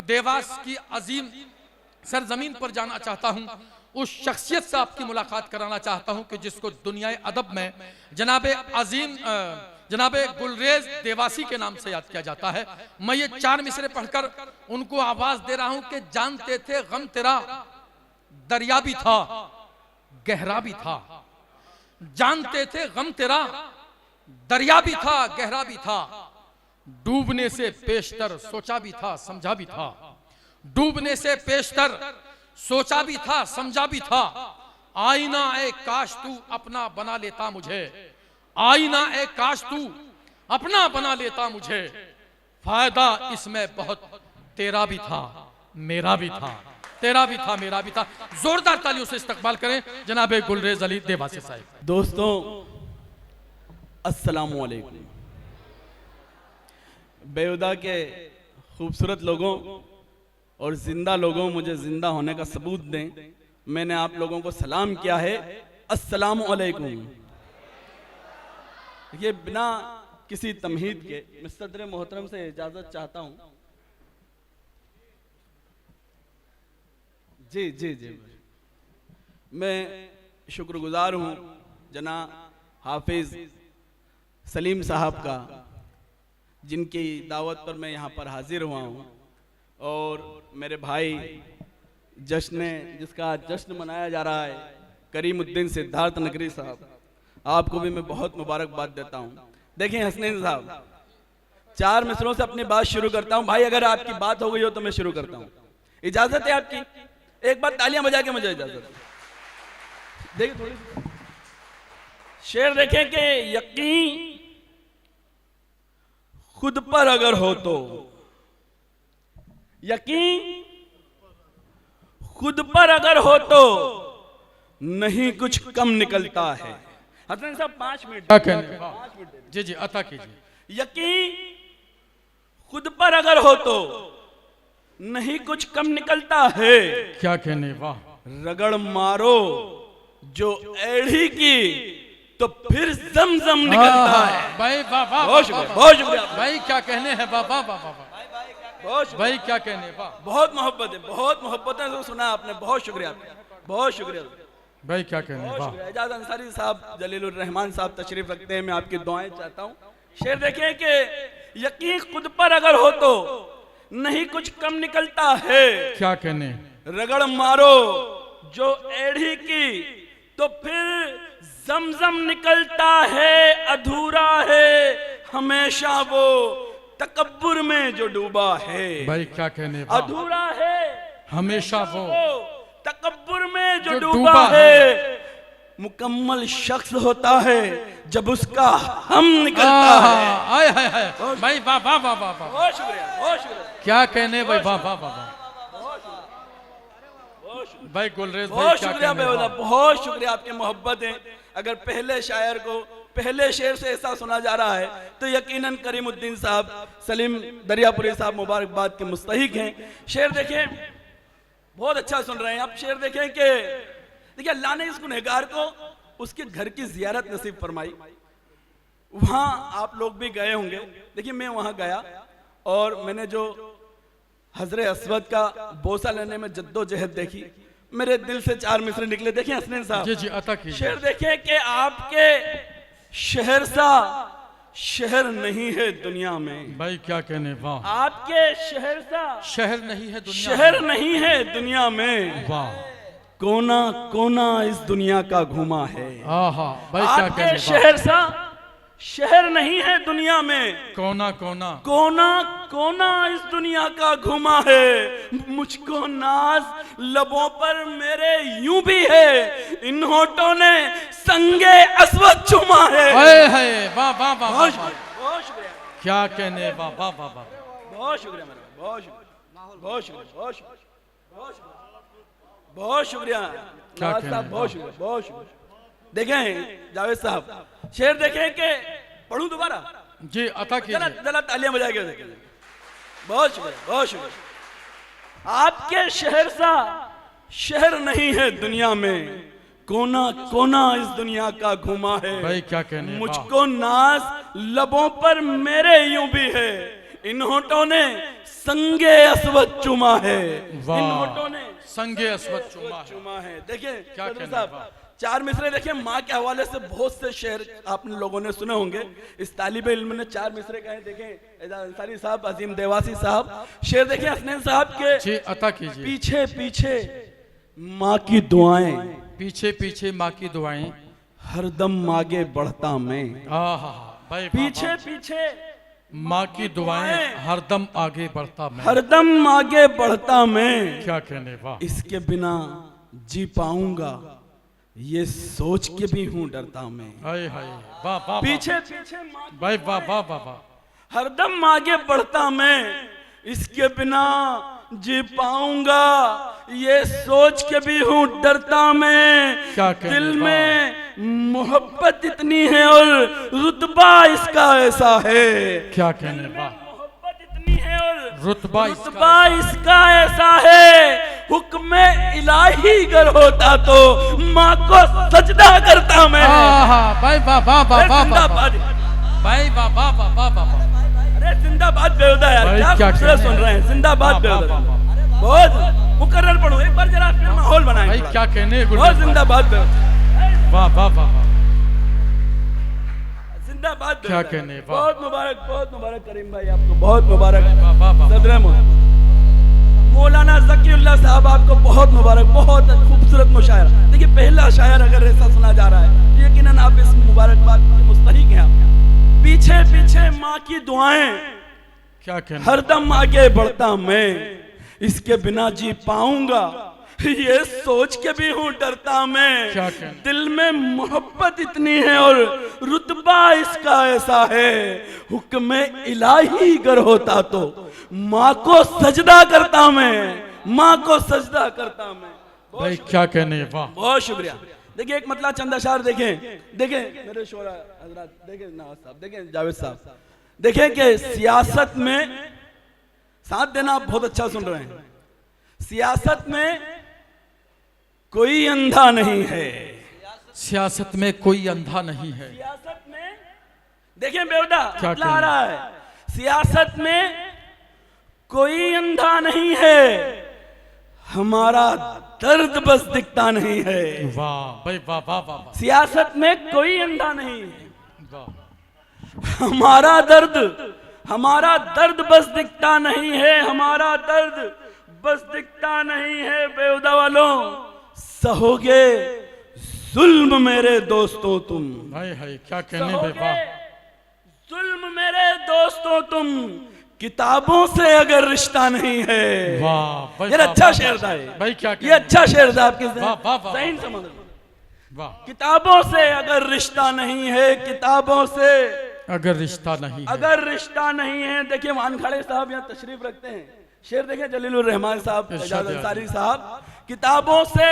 देवास की अजीम सरजमीन पर जाना चाहता हूं, उस शख्सियत से आपकी मुलाकात कराना चाहता हूं कि जिसको दुनिया अदब में जनाबे अजीम जनाबे गुलरेज देवासी के नाम से याद किया जाता है। मैं ये 4 मिसरे पढ़कर उनको आवाज दे रहा हूं कि जानते थे गम तेरा दरिया भी था गहरा भी था, जानते थे गम तेरा दरिया भी था गहरा भी था, डूबने से पेशतर सोचा भी था समझा भी था, डूबने से पेशतर सोचा भी था समझा भी था, आईना ए काश तू अपना बना लेता मुझे, आईना ए काश तू अपना बना लेता मुझे, फायदा इसमें बहुत तेरा भी था मेरा भी था, तेरा भी था मेरा भी था। जोरदार तालियों से इस्तकबाल करें जनाबे गुलरेज अली देवासी साहब। दोस्तों अस्सलामु अलैकुम। बेहुदा के खूबसूरत लोगों और जिंदा लोगों मुझे जिंदा होने का सबूत दें। मैंने आप लोगों को सलाम किया है, अस्सलामु अलैकुम। ये बिना किसी तमहीद के मैं सदर मोहतरम से इजाजत चाहता हूं। जी जी जी, मैं शुक्रगुजार हूं जना हाफिज सलीम साहब का, जिनकी दावत पर मैं यहाँ पर हाजिर हुआ हूँ। और मेरे भाई जश्न जिसका जश्न मनाया जा रहा है करीमुद्दीन सिद्धार्थ नगरी साहब, आपको भी मैं बहुत मुबारकबाद देता हूँ। देखिए हसनैन साहब, 4 मिसरों से अपनी बात शुरू करता हूँ। भाई अगर आपकी बात हो गई हो तो मैं शुरू करता हूँ, इजाजत है आपकी? एक बार तालियां बजा के मुझे इजाजत है। देखिए थोड़ी शेर देखें कि यकीन खुद पर अगर हो तो, यकीन खुद पर अगर हो तो नहीं कुछ कम निकलता है। हसन साहब 5 मिनट क्या कहने? जी जी अता कीजिए। यकीन खुद पर अगर हो तो नहीं कुछ कम निकलता है। क्या कहने? वाह। रगड़ मारो जो एड़ी की तो फिर जमजम निकलता है। भाई वाह वाह, बहुत शुक्रिया, बहुत शुक्रिया भाई। क्या कहने हैं? वाह वाह वाह वाह, भाई क्या कहने? वाह, बहुत मोहब्बत है, बहुत मोहब्बत है। सुना आपने, बहुत शुक्रिया, बहुत शुक्रिया भाई। क्या कहने? वाह। एजाज अंसारी साहब, जलीलुर रहमान साहब तशरीफ रखते हैं, मैं आपकी दुआएं चाहता हूँ। शेर देखिए कि यकीन खुद पर अगर हो तो नहीं कुछ कम निकलता है। क्या कहने? रगड़ मारो जो एड़ी की तो फिर जमजम निकलता है। अधूरा है हमेशा वो तकब्बुर में जो डूबा है। भाई क्या कहने? अधूरा है हमेशा वो तकब्बुर में जो डूबा है। मुकम्मल शख्स होता है जब उसका हम निकलता है। आय हाय हाय, भाई वाह वाह वाह वाह वाह। बहुत शुक्रिया, बहुत शुक्रिया। क्या कहने भाई? वाह वाह वाह वाह, भाई गुलरेज भाई। बहुत शुक्रिया बेहुदा, बहुत शुक्रिया, आपकी मोहब्बत है। अगर पहले शायर को पहले शेर से ऐसा सुना जा रहा है तो यकीनन करीमुद्दीन साहब, सलीम दरियापुरी साहब मुबारकबाद के मुस्तहिक हैं। शेर देखें, बहुत अच्छा सुन रहे हैं आप। शेर देखें कि देखिए अल्लाह ने इस गुनहगार को उसके घर की जियारत नसीब फरमाई। वहां आप लोग भी गए होंगे। देखिए मैं वहां गया और मैंने जो हजरे अस्वद का बोसा लेने में जद्दोजहद देखी, मेरे दिल से 4 मिसरे निकले। देखिए हसनैन साहब, जी जी अता कीजिए। शेर देखें कि आपके शहर सा शहर नहीं है दुनिया में। भाई क्या कहने? वाह। आपके शहर सा शहर नहीं है दुनिया, शहर नहीं है दुनिया में। वाह। कोना कोना इस दुनिया का घूमा है। आहा, भाई क्या आपके कहने? शहर सा शहर नहीं है दुनिया में। कोना कोना कोना कोना इस दुनिया का घूमा है। मुझको नाज लबों पर मेरे यूं भी है, इन होठों ने संगे अस्वद चुमा है। हाय हाय, वाह वाह वाह, बहुत शुक्रिया, क्या कहने? वाह वाह वाह वाह, बहुत शुक्रिया मेरा, बहुत शुक्रिया, बहुत शुक्रिया, बहुत शुक्रिया, बहुत शुक्रिया, क्या नवाज साहब, बहुत शुक्रिया, बहुत शुक्रिया। देखें जावेद साहब, शेर देखें कि पढ़ूं दोबारा? जी अता कीजिए। जरा तालियां बजा के देखें। बहुत शुक्रिया, बहुत शुक्रिया। आपके शहर सा शहर नहीं है दुनिया में, कोना कोना इस दुनिया का घुमा है। भाई क्या कहने? मुझको नाज लबों पर मेरे यूं भी है, इन होठों ने संगे अस्वद चुमा है। वाह। इन होठों ने संगे अस्वद चुमा है। चुमा है। देखिए क्या सदर कहना साहब, है, वाह। चार मिसरे देखिए, माँ के हवाले से बहुत से शेर आपने लोगों ने सुने होंगे। इस तालिबे इल्म ने चार मिसरे कहे। देखें एजाज अंसारी साहब, अजीम देवासी साहब, शेर देखें हसनैन साहब के। जी अता कीजिए। पीछे पीछे माँ की दुआएं, पीछे पीछे माँ की दुआएं, हरदम आगे बढ़ता मैं। आहा भाई, पीछे पीछे माँ की दुआएं, हरदम आगे बढ़ता मैं, हरदम आगे बढ़ता मैं। क्या कहने, वाह। इसके बिना जी पाऊंगा ये सोच के भी हूं डरता मैं। हाय हाय, वाह वाह। पीछे पीछे माँ की भाई, वाह वाह वाह वाह। हरदम आगे बढ़ता मैं, इसके बिना जी पाऊंगा ये सोच के भी हूं डरता मैं। क्या कहने, दिल में मोहब्बत इतनी है और रुतबा इसका ऐसा है। क्या कहने, वाह। मोहब्बत इतनी है और रुतबा इसका ऐसा है। हुक्म इलाही अगर होता तो माँ को सजदा करता मैं। भाई वाह वाह वाह वाह वाह, जिंदाबाद। भाई वाह वाह वाह वाह वाह। अरे जिंदाबाद बेहुदा यार, भाई, क्या क्या खूबसूरत कहने सुन रहे हैं। जिंदाबाद वाह, वाह, बेहुदा। वाह, वाह। बहुत मुकर्रर पढ़ो एक बार जरा, फिर माहौल बनाएं भाई थोड़ा। क्या कहने, बहुत जिंदाबाद बेहुदा। वाह वाह वाह वाह। जिंदाबाद क्या बेहुदा। कहने, वाह। बहुत मुबारक करीम भाई, आपको बहुत मुबारक। वाह वाह वाह। सदर मौलाना ज़कीउल्लाह साहब आपको बहुत मुबारक। बहुत खूबसूरत मुशायरा। देखिए पहला शायर अगर ऐसा सुना जा रहा है, यकीनन आप इस मुबारकबाद के मुस्तहिक हैं। आप पीछे पीछे माँ की दुआएं, क्या कहने, हरदम आगे बढ़ता मैं, इसके बिना जी पाऊंगा ये सोच के भी हूं डरता मैं। क्या कहने, दिल में मोहब्बत इतनी है और रुतबा इसका ऐसा है। हुक्म इलाही अगर होता तो माँ को सजदा करता मैं, माँ को सजदा करता मैं। भाई क्या कहने, वाह। बहुत शुक्रिया। देखिए एक मतलब चंद अशार देखें, देखें मेरे शोरा हजरात, देखें नवाज साहब, देखें जावेद साहब, देखें कि सियासत में साथ देना, आप बहुत अच्छा सुन रहे हैं। सियासत में कोई अंधा नहीं है। सियासत में कोई अंधा नहीं है। सियासत में देखें बेहुदा क्या मतलब आ रहा है, सियासत में कोई अंधा नहीं है, हमारा दर्द बस दिखता नहीं है। वाह भाई, वाह वाह वाह वाह। सियासत में कोई अंधा नहीं है, वाह। हमारा दर्द बस दिखता नहीं है, हमारा दर्द बस दिखता नहीं है। बेहुदा वालों सहोगे जुल्म मेरे दोस्तों तुम, हाय हाय, क्या कहने भाई, वाह। जुल्म मेरे दोस्तों तुम, किताबों से अगर रिश्ता नहीं है। वाह भाई, ये वाह, अच्छा वाह, शेर था भाई क्या ये कहने, अच्छा शेर था आपके वाह, वाह, वाह, सही वाह। समझ। वाह। किताबों से अगर रिश्ता नहीं है, किताबों से अगर रिश्ता नहीं है, अगर रिश्ता नहीं है। देखिए वानखड़े साहब यहाँ तशरीफ रखते हैं, शेर देखें जलीलुर रहमान साहब, एजाज अंसारी साहब। किताबों से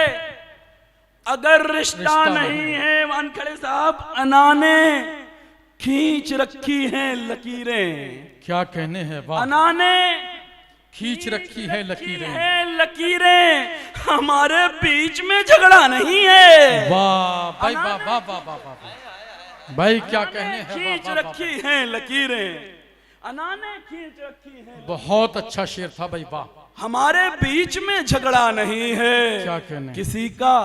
अगर रिश्ता नहीं है, वानखड़े साहब, अनाने खींच रखी हैं लकीरें। क्या कहने हैं, वाह। अनाने खींच रखी है लकीरें, हैं लकीरें, हमारे बीच में झगड़ा नहीं है। वाह भाई, वाह वाह वाह वाह वाह। भाई क्या कहने हैं, खींच वाह, वाह, वाह। रखी हैं लकीरें, अनाने खींच रखी हैं। बहुत अच्छा शेर था भाई, वाह। हमारे बीच में झगड़ा नहीं है, क्या कहने, किसी का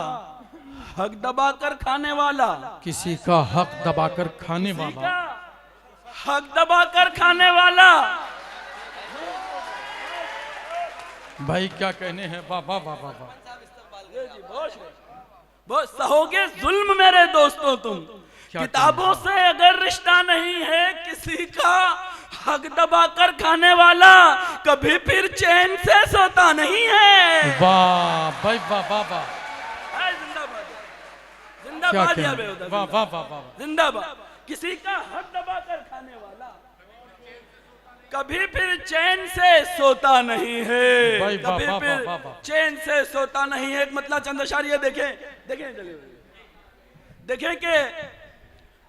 हक दबाकर खाने वाला, किसी का हक दबाकर खाने वाला, हक दबाकर खाने वाला। भाई क्या कहने हैं, वाह वाह वाह वाह वाह। बहुत सहोगे जुल्म मेरे दोस्तों तुम, क्या किताबों से अगर रिश्ता नहीं है, किसी का हक दबाकर खाने वाला कभी फिर चैन से सोता नहीं है। वाह भाई, वाह वाह वाह। क्या जिंदाबाद कहने, या बेहुदा, वाह वाह वाह वाह। जिंदाबाद। किसी का हक दबाकर खाने वाला कभी फिर चैन से सोता नहीं है, भाई, वाह, कभी वाह, फिर वाह, वाह। चैन से सोता नहीं है। एक मतलब चंद अशारिया देखें, देखें चलिए, देखें कि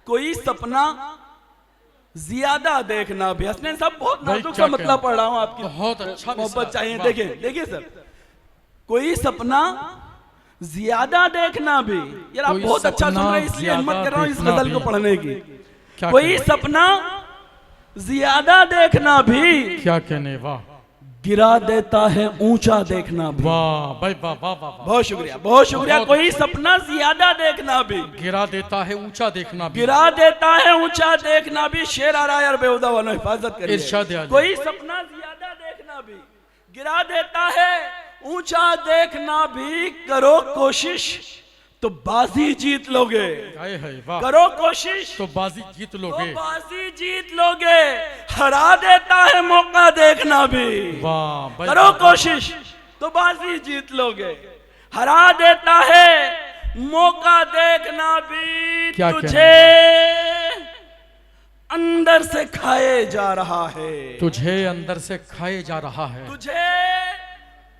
कोई सपना ज्यादा देखना भी, हसनैन साहब बहुत भाई, नाजुक क्या सा मतलब कहना। पढ़ रहा हूं आपकी बहुत अच्छा मोहब्बत मिसाल, चाहिए। वाह। देखें देखिए सर, कोई सपना ज्यादा देखना भी, यार आप कोई बहुत अच्छा सुन सपना सपना रहे हैं, इसलिए हिम्मत कर रहा हूं इस ज्यादा गजल को देखना पढ़ने की। क्या कोई कहने, सपना ज्यादा देखना भी क्या कहने, वाह। गिरा देता है ऊंचा देखना भी। वाह भाई वाह वाह वाह वाह। बहुत शुक्रिया, बहुत शुक्रिया। बहुत- कोई सपना ज्यादा देखना भी, गिरा देता है ऊंचा देखना भी। गिरा देता है ऊंचा देखना भी। शेर आ रहा है यार, बेहुदा वालों हिफाजत करिए। इरशाद आली। कोई सपना ज्यादा देखना भी, गिरा देता है ऊंचा देखना भी। करो कोशिश तो बाजी जीत लोगे, हाय हाय वाह। करो कोशिश तो बाजी जीत तो लोगे। बाजी जीत लोगे। हरा देता है मौका देखना भी। वाह भाई करो वाह, वाह, कोशिश तो बाजी जीत लोगे। हरा देता है मौका देखना भी। क्या तुझे अंदर से खाए जा रहा है, तुझे अंदर से खाए जा रहा है। तुझे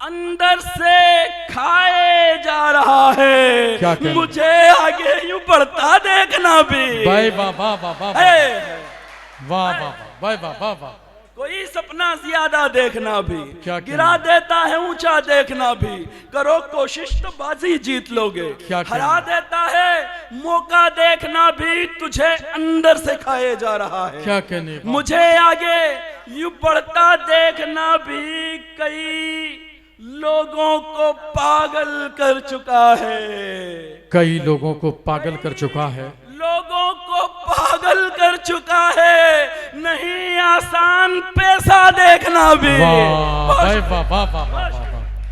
अंदर से खाए जा रहा है। क्या कहना? मुझे आगे यूं बढ़ता देखना भी। वाह वाह वाह वाह वाह वाह है। वाह वाह वाह वाह वाह वाह। कोई सपना ज्यादा देखना भी, क्या गिरा देता है ऊंचा देखना भी। करो कोशिश तो बाजी जीत लोगे। क्या हरा देता है मौका देखना भी। तुझे अंदर से खाए जा रहा है। क्या कहने वाह। मुझे आगे यूं बढ़ता देखना भी। कई लोगों को पागल कर चुका है, कई लोगों को पागल कर चुका है। लोगों को पागल कर चुका है। नहीं आसान पैसा देखना भी। वाह भाई वाह वाह वाह वाह।